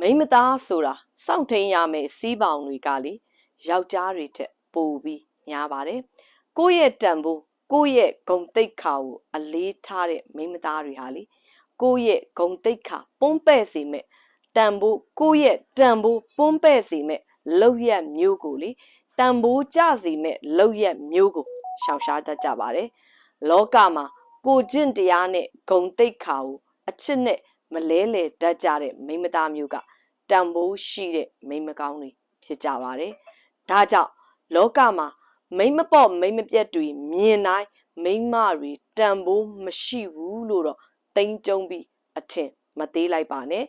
မိမသားဆိုတာစောင့်ထိန်ရမယ်စီးပေါင်တွေကလေယောက်ျားတွေထက်ပိုပြီးများပါတယ်ကိုယ့်ရဲ့တန်ဖိုးကိုယ့်ရဲ့ဂုဏ်သိက္ခာကိုအလေးထားတဲ့မိမသားတွေဟာလေကိုယ့်ရဲ့ဂုဏ်သိက္ခာပွန်းပဲ့စေမဲ့တန်ဖိုးကိုယ့်ရဲ့တန်ဖိုးပွန်းပဲ့စေမဲ့လောက်ရမျိုးကိုလေတန်ဖိုးကျစေမဲ့လောက်ရမျိုးကိုရှောင်ရှားတတ်ကြပါတယ်လောကမှာကိုကျင့်တရားနဲ့ဂုဏ်သိက္ခာကိုအချစ်နဲ့မလဲလေတတ်ကြတဲ့မိမသားမျိုးကတန်ဖိုးရှိတဲ့မိမကောင်းတွေဖြစ်ကြပါတယ်ဒါကြောင့်လောကမှာမိမပေါ့မိမပြက်တွေမြင်တိုင်းမိမတွေတန်ဖိုးမရှိဘူးလို့တော့တိမ်ကြုံပြီးအထင်မသေးလိုက်ပါနဲ့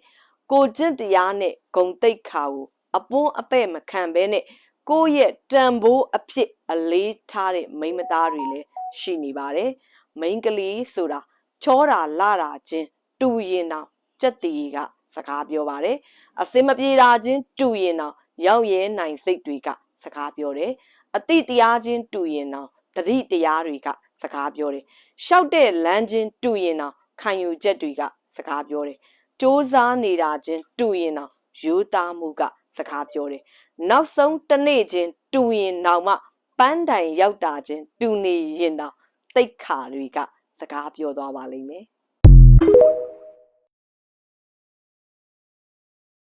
ကိုကျင့်တရားနဲ့ဂုဏ်သိက္ခာကိုအပွန်းအပဲ့မခံဘဲနဲ့ကိုယ့်ရဲ့တန်ဖိုးအဖြစ်အလေးထားတဲ့မိမသားတွေလည်းရှိနေပါတယ်မိန်းကလေးဆိုတာချောတာလာတာချင်းတူရင်တော့ကြက်တီကစကားပြောပါတယ်အစင်မပြေတာချင်းတူရင်တော့ရောက်ရဲနိုင်စိတ်တွေကစကားပြောတယ်အတိတရားချင်းတူရင်တော့တတိတရားတွေကစကားပြောတယ်ရှောက်တဲ့လမ်းချင်းတူရင်တော့ခံယူချက်တွေကစကားပြောတယ်စူးစားနေတာချင်းတူရင်တော့ရိုးသားမှုကစကားပြောတယ်နောက်ဆုံးတစ်နေ့ချင်းတူရင်တော့မှပန်းတိုင်ရောက်တာချင်းတူနေရင်တော့သိက္ခာတွေကစကားပြောသွားပါလိမ့်မယ်